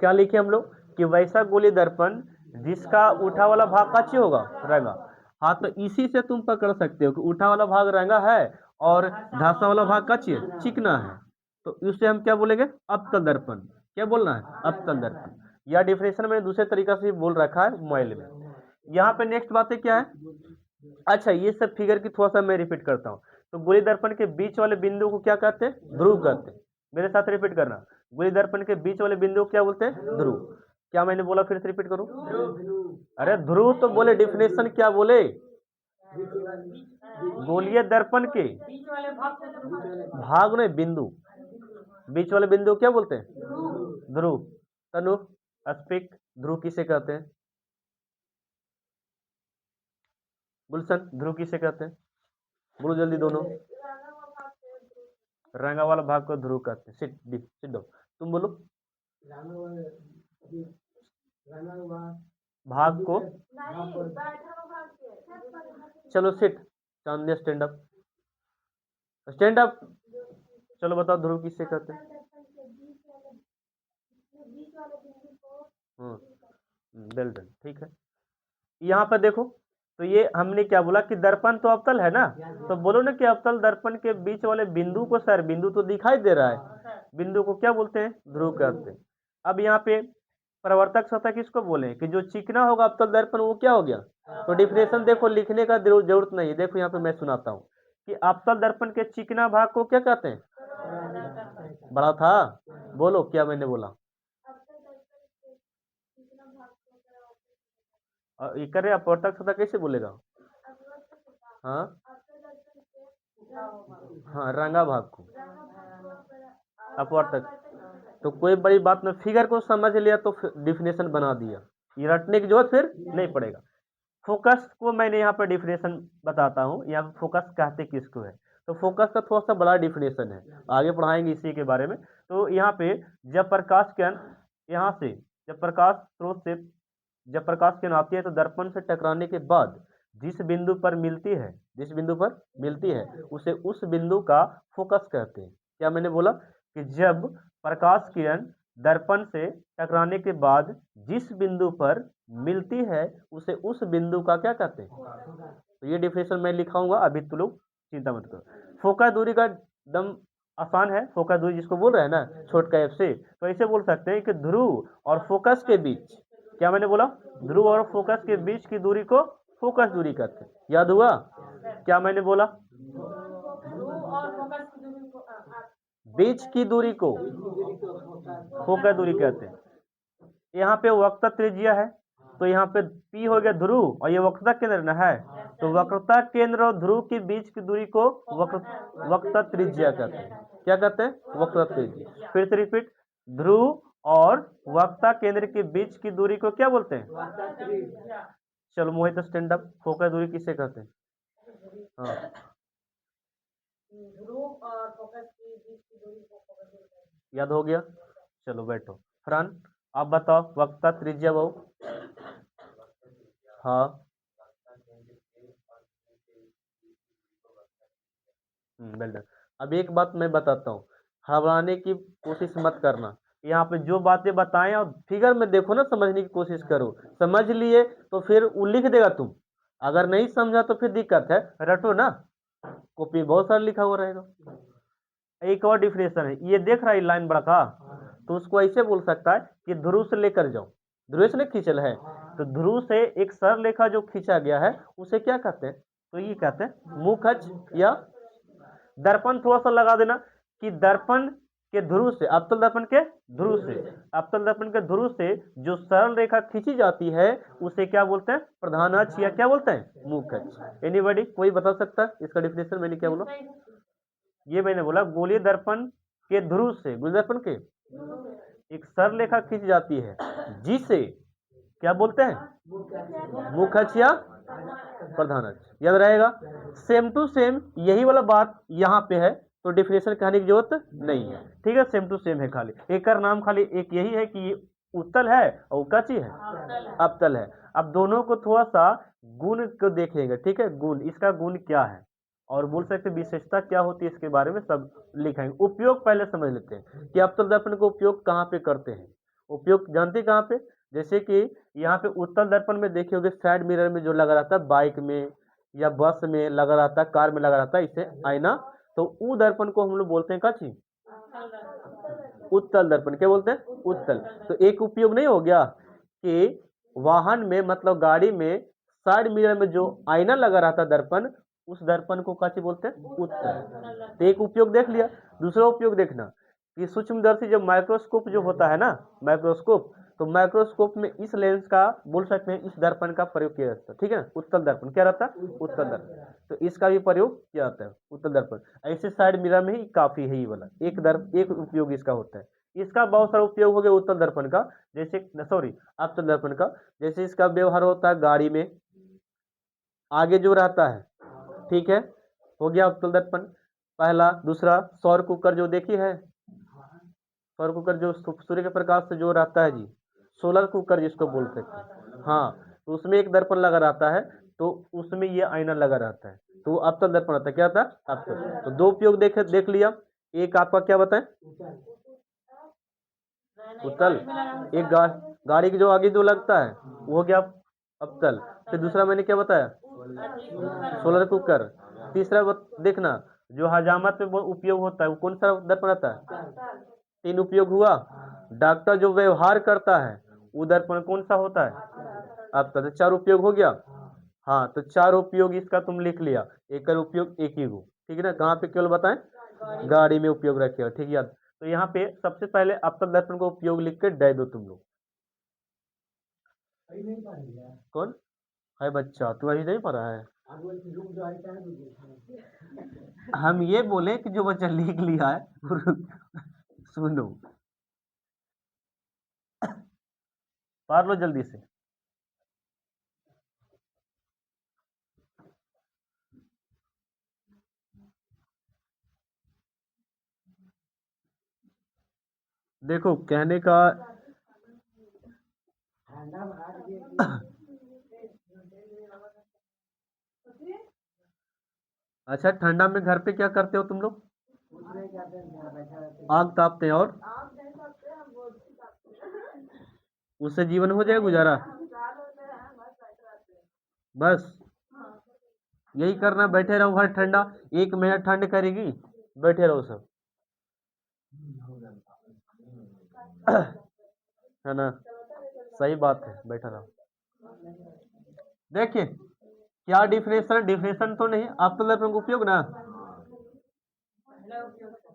क्या लिखे हम लोग कि वैसा गोली दर्पण जिसका उठा वाला भाग काची होगा, रंगा। हाँ तो इसी से तुम पकड़ सकते हो कि उठा वाला भाग रंगा है और धंसा वाला भाग काची है, चिकना है। तो इससे हम क्या बोलेंगे, अवतल दर्पण। क्या बोलना है, अवतल दर्पण। या डिफिनेशन मैंने दूसरे तरीका से बोल रखा है मोबाइल में। यहाँ पे नेक्स्ट बातें क्या है, अच्छा ये सब फिगर की थोड़ा सा मैं रिपीट करता हूँ। तो गोली दर्पण के बीच वाले बिंदु को क्या कहते हैं, ध्रुव कहते हैं। मेरे साथ रिपीट करना, गोली दर्पण के बीच वाले बिंदु को क्या बोलते हैं, ध्रुव। क्या मैंने बोला, फिर से रिपीट करूं। अरे ध्रुव तो बोले, डिफिनेशन क्या बोले, गोलीय दर्पण के भाग नहीं, बिंदु, बीच वाले बिंदु क्या बोलते हैं, ध्रुव। तनु स्पीक, ध्रुव किसे कहते हैं, गुलशन ध्रुव किसे कहते हैं, बोलो जल्दी दोनों। रंगा वाला भाग को ध्रुव कहते हैं, सिट दो, तुम बोलो। भाग को, चलो सिट, चांदनी स्टैंड अप, स्टैंड अप। चलो बताओ ध्रुव किससे कहते हैं, वेल डन, ठीक है। यहाँ पर देखो, तो ये हमने क्या बोला कि दर्पण तो अवतल है ना, तो बोलो ना कि अवतल दर्पण के बीच वाले बिंदु को, सर बिंदु तो दिखाई दे रहा है, बिंदु को क्या बोलते हैं, ध्रुव कहते हैं। अब यहाँ पे प्रवर्तक सतह किसको बोले, कि जो चिकना होगा अवतल दर्पण वो क्या हो गया। तो डिफिनेशन देखो, लिखने का जरूरत नहीं, देखो यहाँ पे मैं सुनाता हूँ कि अवतल दर्पण के चिकना भाग को क्या कहते हैं, बड़ा था, बोलो क्या मैंने बोला, और ये कर रहे अपवर्तक सतह कैसे बोलेगा? हाँ हाँ, रंगा भाग को अपवर्तक। तो कोई बड़ी बात नहीं, फिगर को समझ लिया तो डिफिनेशन बना दिया, ये रटने की जरूरत फिर नहीं पड़ेगा। फोकस को मैंने यहाँ पर डिफिनेशन बताता हूँ, यहाँ पर फोकस कहते किसको है। तो फोकस का थोड़ा सा बड़ा डिफिनेशन है, आगे पढ़ाएंगे इसी के बारे में। तो यहाँ पे जब प्रकाश किरण यहाँ से जब प्रकाश स्रोत से जब प्रकाश किरण आती है तो दर्पण से टकराने के बाद जिस बिंदु पर मिलती है उसे उस बिंदु का फोकस कहते हैं। क्या मैंने बोला कि जब प्रकाश किरण दर्पण से टकराने के बाद जिस बिंदु पर मिलती है उसे उस बिंदु का क्या कहते हैं। तो ये डिफिनेशन मैं लिखाऊंगा, अभी तुम लोग चिंता मत करो। फोकस दूरी का दम आसान है, फोकस दूरी जिसको बोल रहे हैं ना छोट का एफ से, तो ऐसे बोल सकते हैं कि ध्रुव और फोकस के बीच, क्या मैंने बोला, ध्रुव और फोकस के बीच की दूरी को फोकस दूरी कहते हैं। याद हुआ क्या मैंने बोला? बीच की दूरी को फोकस दूरी कहते हैं। यहाँ पे वक्रता त्रिज्या है, तो यहाँ पे P हो गया ध्रुव और ये वक्रता केंद्र ना है, तो वक्रता केंद्र और ध्रुव के बीच की दूरी को वक्रता त्रिज्या कहते हैं। क्या कहते हैं? वक्रता त्रिज्या। फिर से रिपीट, ध्रुव और वक्रता केंद्र के बीच की दूरी को क्या बोलते हैं? चलो मोहित स्टैंड अप, फोकस दूरी किसे कहते हैं? हाँ, ध्रुव और फोकस के बीच की दूरी को फोकस दूरी कहते हैं। याद हो गया? चलो बैठो। फरहान आप बताओ, वक्रता त्रिज्या बहु। हाँ वेल डन। अब एक बात मैं बताता हूँ, घबराने की कोशिश मत करना। यहाँ पे जो बातें बताएं और फिगर में देखो ना, समझने की कोशिश करो। समझ लिए तो फिर वो लिख देगा तुम, अगर नहीं समझा तो फिर दिक्कत है, रटो ना, कॉपी बहुत सारा लिखा हुआ रहेगा। एक और डिफिनेशन है, ये देख रहा है लाइन बड़ा, तो उसको ऐसे बोल सकता है कि ध्रुव से लेकर जाओ, ध्रुव से खींचल है, तो ध्रुव से एक सरल रेखा जो खींचा गया है उसे क्या कहते हैं? तो ये कहते हैं मुख अक्ष या दर्पण। थोड़ा सा लगा देना कि दर्पण के ध्रुव से, अवतल दर्पण के ध्रुव से, अवतल दर्पण के ध्रुव से जो सरल रेखा खींची जाती है उसे क्या बोलते हैं? प्रधान अक्ष या क्या बोलते हैं? मुख अक्ष। एनीबॉडी कोई बता सकता है इसका डिफिनेशन? मैंने क्या बोला? ये मैंने बोला गोलीय दर्पण के ध्रुव से, गोलीय दर्पण के एक सरल रेखा खींची जाती है जिसे क्या बोलते हैं? मुख अक्ष या प्रधान अक्ष। याद रहेगा? सेम टू सेम यही वाला बात यहाँ पे है, तो डिफिनेशन कहने की जरूरत नहीं है। ठीक है, सेम टू सेम है, खाली एक का नाम खाली एक यही है कि उत्तल है और कची है, अवतल है। अब दोनों को थोड़ा सा गुण को देखेंगे। ठीक है, गुण, इसका गुण क्या है और बोल सकते विशेषता क्या होती है, इसके बारे में सब लिखेंगे। उपयोग पहले समझ लेते हैं कि अवतल दर्पण का उपयोग कहाँ पे करते हैं। उपयोग जानते कहाँ पे? जैसे कि यहाँ पे उत्तल दर्पण में देखे होगे साइड मिरर में जो लगा रहता है, बाइक में या बस में लगा रहता है, कार में लगा रहता है, इसे आईना, तो उ दर्पण को हम लोग बोलते हैं काची, उत्तल दर्पण। क्या बोलते हैं? उत्तल। तो एक उपयोग नहीं हो गया कि वाहन में मतलब गाड़ी में साइड मिरर में जो आईना लगा रहता है दर्पण, उस दर्पण को काची बोलते हैं? उत्तल। तो एक उपयोग देख लिया। दूसरा उपयोग देखना कि सूक्ष्मदर्शी जो माइक्रोस्कोप जो होता है ना, माइक्रोस्कोप, तो माइक्रोस्कोप में इस लेंस का बोल सकते हैं इस दर्पण का प्रयोग किया जाता है। ठीक है, उत्तल दर्पण क्या रहता है? उत्तल दर्पण। तो इसका भी प्रयोग किया जाता है, उत्तल दर्पण। ऐसे साइड मिरर में ही काफी है, ये वाला एक उपयोग इसका होता है। इसका बहुत सारा उपयोग हो गया उत्तल दर्पण का, जैसे सॉरी अवतल दर्पण का। जैसे इसका व्यवहार होता है गाड़ी में, आगे जो रहता है, ठीक है, हो गया अवतल दर्पण पहला। दूसरा सौर कुकर जो देखी है, सौर कुकर जो सूर्य के प्रकाश से जो रहता है जी, सोलर कुकर जिसको बोल सकते हैं, हाँ, तो उसमें एक दर्पण लगा रहता है, तो उसमें ये आईना लगा रहता है, तो अवतल दर्पण होता है। क्या था? अवतल। तो दो उपयोग देख लिया। एक आपका क्या बताएं? उत्तल। एक गाड़ी की जो आगे जो लगता है वो हो गया अवतल। फिर दूसरा मैंने क्या बताया? Solar cooker. तीसरा देखना जो हजामत में उपयोग होता है वो कौन सा दर्पण रहता है? तीन उपयोग हुआ। डॉक्टर जो व्यवहार करता है वो दर्पण कौन सा होता है? आपका। तो चार उपयोग हो गया। हाँ, तो चार उपयोग इसका तुम लिख लिया, एक का उपयोग एक ही हो। ठीक है ना? कहाँ पे केवल बताएं? गाड़ी में उपयोग रखे हो। ठीक है, याद। तो यहाँ पे सबसे पहले अवतल दर्पण का उपयोग लिख के दे दो तुम लोग। कौन? है बच्चा, तू अभी नहीं पढ़ा है। हम ये बोले कि जो बच्चा लिख लिया है सुनो, पढ़ लो जल्दी से। देखो कहने का अच्छा, ठंडा में घर पे क्या करते हो तुम लोग? आग तापते हैं, और उससे जीवन हो जाए गुजारा? बस यही करना, बैठे रहो घर, ठंडा 1 महीना ठंड करेगी, बैठे रहो सब, है ना? सही बात है, बैठा रहो। देखिए क्या डिफिनेशन, डिफिनेशन तो नहीं, आप तो उपयोग ना।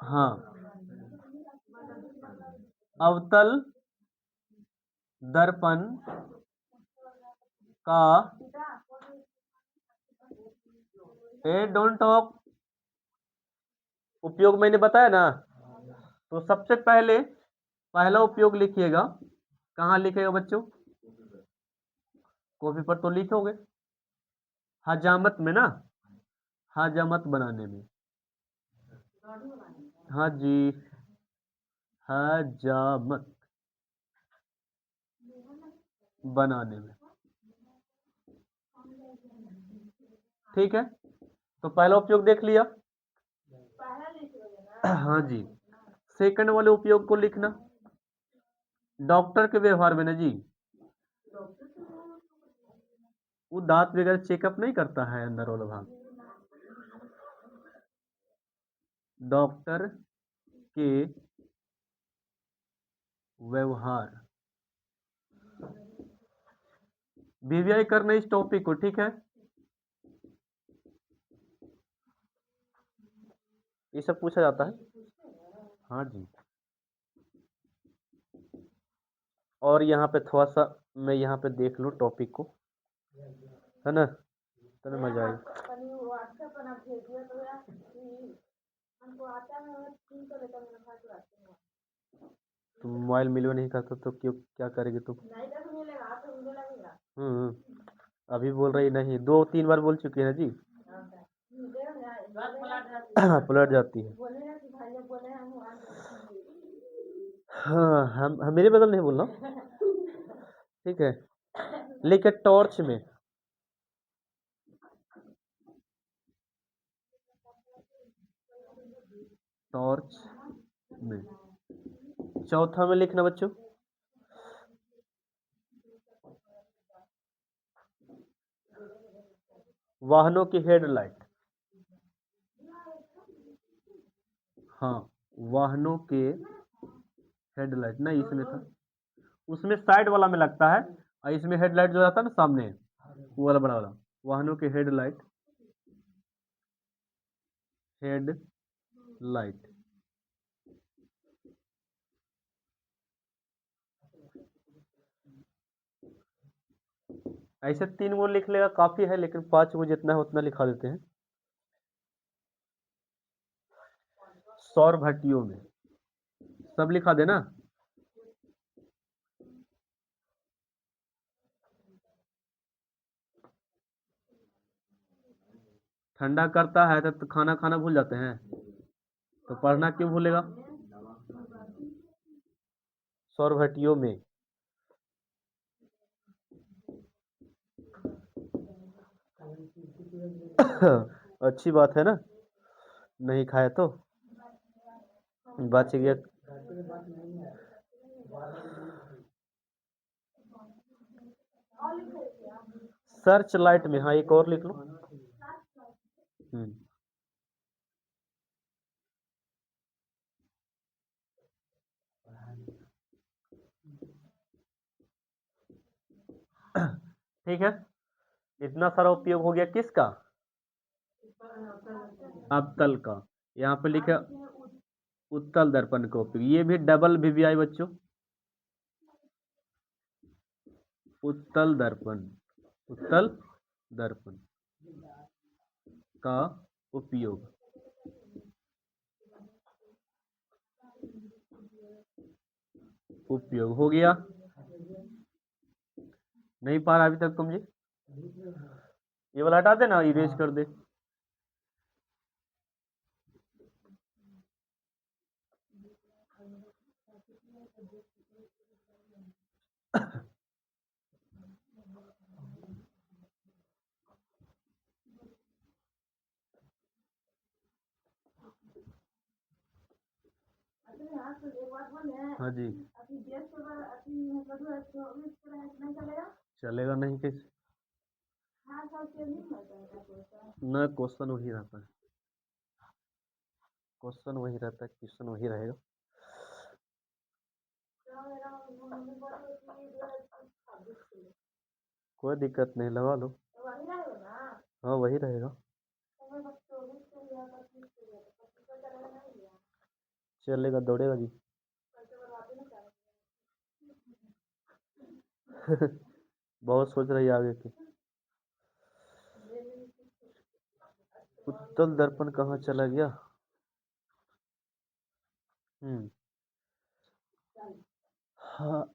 हाँ, अवतल दर्पण का, ए डोंट टॉक, उपयोग मैंने बताया ना। तो सबसे पहले पहला उपयोग लिखिएगा, कहाँ लिखेगा बच्चों? कॉपी पर तो लिखोगे, हजामत में ना, हजामत बनाने में। हाँ जी, हजामत बनाने में, ठीक है। तो पहला उपयोग देख लिया। हाँ जी, सेकंड वाले उपयोग को लिखना, डॉक्टर के व्यवहार में ना जी, वो दांत वगैरह चेकअप नहीं करता है अंदर वाला भाग, डॉक्टर के व्यवहार, वीवीआई करना इस टॉपिक को, ठीक है। ये सब पूछा जाता है, हाँ जी। और यहाँ पे थोड़ा सा मैं यहाँ पे देख लूँ टॉपिक को, है ना, तो मजा आई। तुम मोबाइल मिलवे नहीं करता तो क्यों, क्या करेगी तुम? अभी बोल रही नहीं, 2-3 बार बोल चुकी है ना जी। पलट जाती है। हाँ, हम मेरे बदल नहीं बोल रहा, ठीक है। लेकिन टॉर्च में, टॉर्च में, चौथा में लिखना बच्चों, वाहनों की हेडलाइट। हाँ, वाहनों के हेडलाइट नहीं, इसमें था, उसमें साइड वाला में लगता है, और इसमें हेडलाइट जो रहता है ना सामने, वो वाला बड़ा वाला, वाहनों के हेडलाइट, हेडलाइट। ऐसे 3 वो लिख लेगा काफी है, लेकिन 5 वो जितना है उतना लिखा देते हैं। सौर भट्टियों में, सब लिखा देना। ठंडा करता है तो खाना खाना भूल जाते हैं, तो पढ़ना क्यों भूलेगा? सौर भट्टियों में, अच्छी बात है ना, नहीं खाया तो बच गया। सर्च लाइट में, हाँ एक और लिख लो। ठीक है, इतना सारा उपयोग हो गया किसका? अवतल का। यहाँ पे लिखा उत्तल दर्पण का उपयोग, ये भी डबल वीवीआई बच्चों, उत्तल दर्पण, उत्तल दर्पण का उपयोग। उपयोग हो गया। नहीं पा रहा अभी तक तुम जी? ये वाला हटा दे ना, इरेज कर दे। हाँ जी। चलेगा नहीं कैसे? न क्वेश्चन वही रहता है, क्वेश्चन वही रहता है, क्वेश्चन वही रहेगा। कोई दिक्कत नहीं, लगा लो। हाँ वही रहेगा। चलेगा, दौड़ेगा जी। बहुत सोच रही है आगे की। उत्तल दर्पण कहाँ चला गया? हाँ।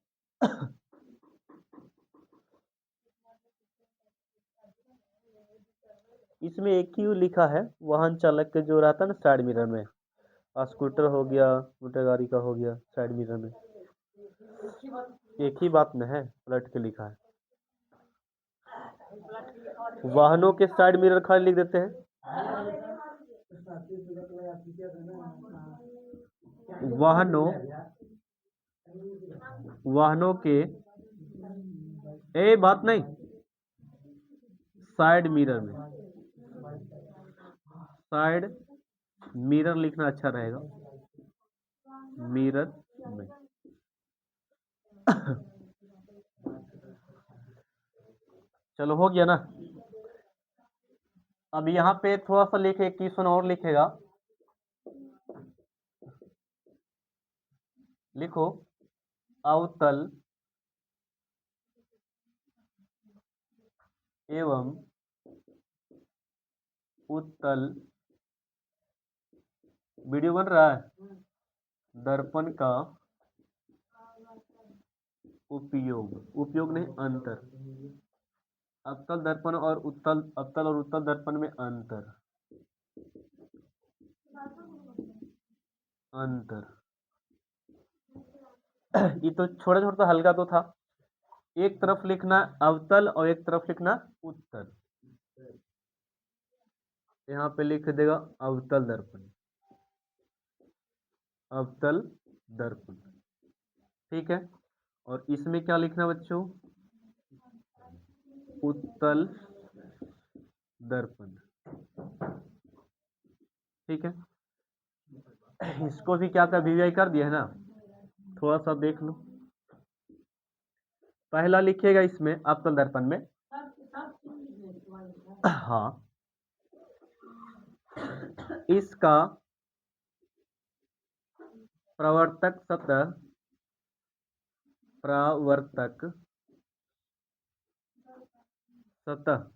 इसमें एक ही लिखा है, वाहन चालक के जो रहता है ना साइड मिरर में, स्कूटर हो गया, मोटर गाड़ी का हो गया, साइड मिरर में एक ही बात न है, पलट के लिखा है। वाहनों के साइड मिरर खाली लिख देते हैं। वाहनों के बात नहीं, साइड मिरर में, साइड मिरर लिखना अच्छा रहेगा, मिरर में। चलो हो गया ना। अब यहाँ पे थोड़ा सा लिखे, क्वेश्चन और लिखेगा, लिखो अवतल एवं उत्तल, वीडियो बन रहा है, दर्पण का उपयोग, उपयोग नहीं अंतर, अवतल दर्पण और उत्तल, अवतल और उत्तल दर्पण में अंतर, अंतर। ये तो छोटा छोटा हल्का तो था। एक तरफ लिखना अवतल और एक तरफ लिखना उत्तल। यहाँ पे लिख देगा अवतल दर्पण, अवतल दर्पण, ठीक है। और इसमें क्या लिखना बच्चों? उत्तल दर्पण, ठीक है। इसको भी क्या कर वीवीआई कर दिया है ना, थोड़ा सा देख लो। पहला लिखिएगा इसमें अवतल दर्पण में, हाँ, इसका प्रवर्तक सतह, प्रवर्तक सतह,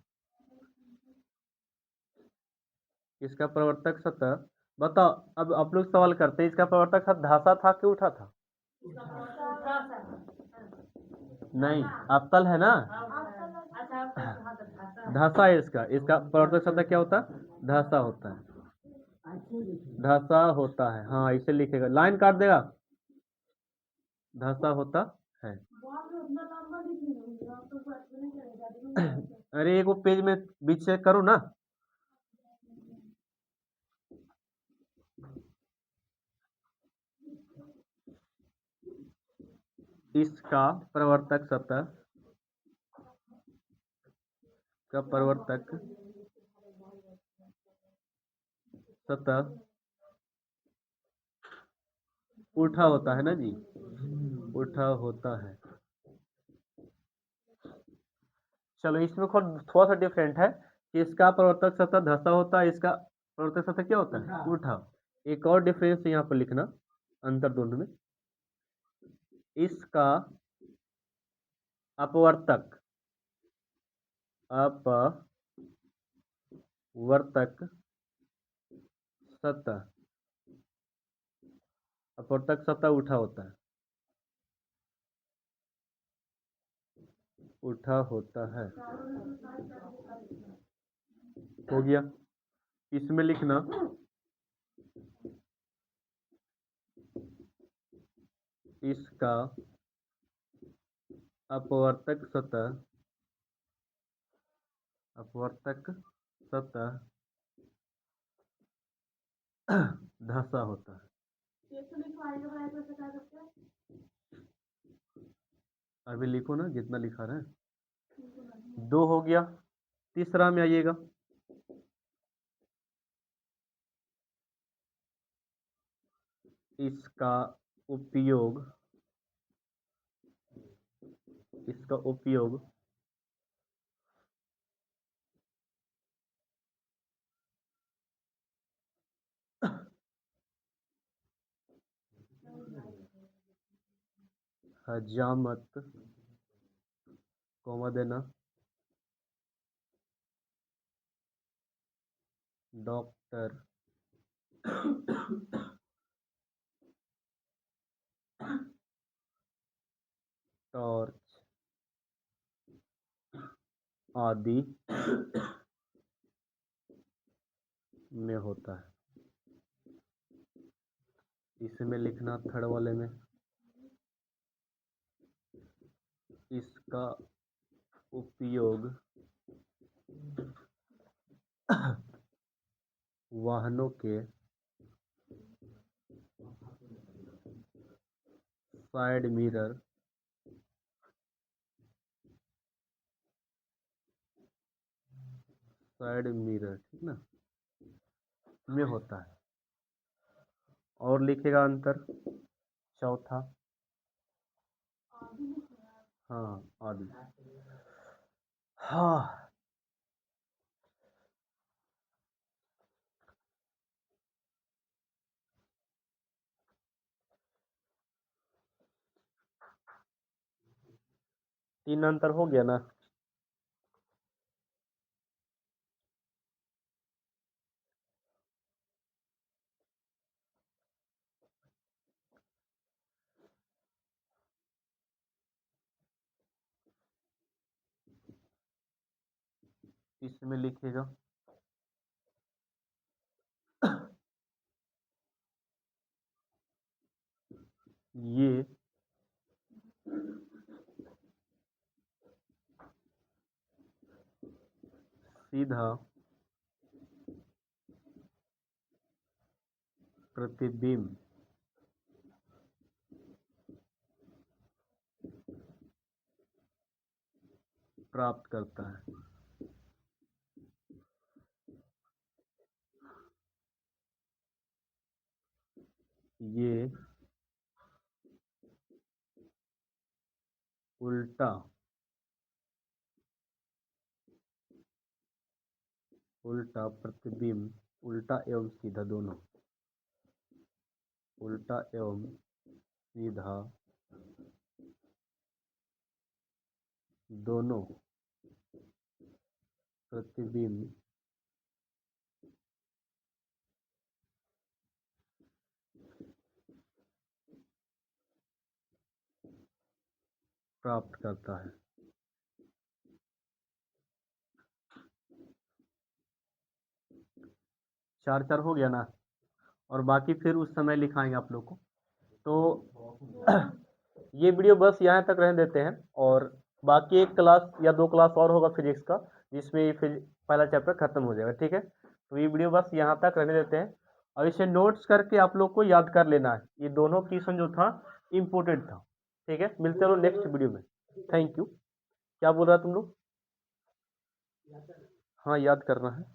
इसका प्रवर्तक सतह बताओ। अब आप लोग सवाल करते हैं, इसका प्रवर्तक सतह धासा था कि उठा था? नहीं, अवतल है ना, धासा है इसका, इसका प्रवर्तक सतह क्या होता है? धासा होता है, धासा होता है, हाँ इसे लिखेगा, लाइन काट देगा, धासा होता है। अरे एक वो पेज में बीच से करो ना। इसका प्रवर्तक सतह का प्रवर्तक सतह उठा होता है ना जी, उठा होता है। चलो इसमें थोड़ा सा डिफरेंट है कि इसका प्रवर्तक सतह धसा होता है, इसका प्रवर्तक सतह क्या होता है? उठा। एक और डिफरेंस यहाँ पर लिखना, अंतर दोनों में, इसका अपवर्तक अपवर्तक सतह, अपवर्तक सतह उठा होता है, उठा होता है। हो गया। इसमें लिखना इसका अपवर्तक सतह, अपवर्तक सतह धंसा होता है। अभी लिखो ना जितना लिखा रहे हैं। 2 हो गया। तीसरा में आइएगा। इसका उपयोग, इसका उपयोग हजामत, कॉमा देना, डॉक्टर टॉर्च आदि में होता है। इसमें लिखना थर्ड वाले में, इसका उपयोग वाहनों के साइड मिरर, साइड मिरर, ठीक ना, में होता है। और लिखेगा अंतर चौथा। हाँ आदि। हाँ 3 अंतर हो गया ना। इसमें लिखेगा ये सीधा प्रतिबिंब प्राप्त करता है। ये उल्टा, उल्टा प्रतिबिंब, उल्टा एवं सीधा दोनों, उल्टा एवं सीधा दोनों प्रतिबिंब प्राप्त करता है। 4 हो गया ना। और बाकी फिर उस समय लिखाएंगे आप लोग को। तो ये वीडियो बस यहाँ तक रहने देते हैं, और बाकी एक क्लास या 2 क्लास और होगा फिजिक्स का, जिसमें फिर पहला चैप्टर खत्म हो जाएगा। ठीक है, तो ये वीडियो बस यहाँ तक रहने देते हैं, और इसे नोट्स करके आप लोग को याद कर लेना है। ये दोनों क्वेश्चन जो था इम्पोर्टेंट था। ठीक है, मिलते रहो नेक्स्ट वीडियो में। Thank you. क्या बोल रहा तुम लोग? हाँ याद करना है।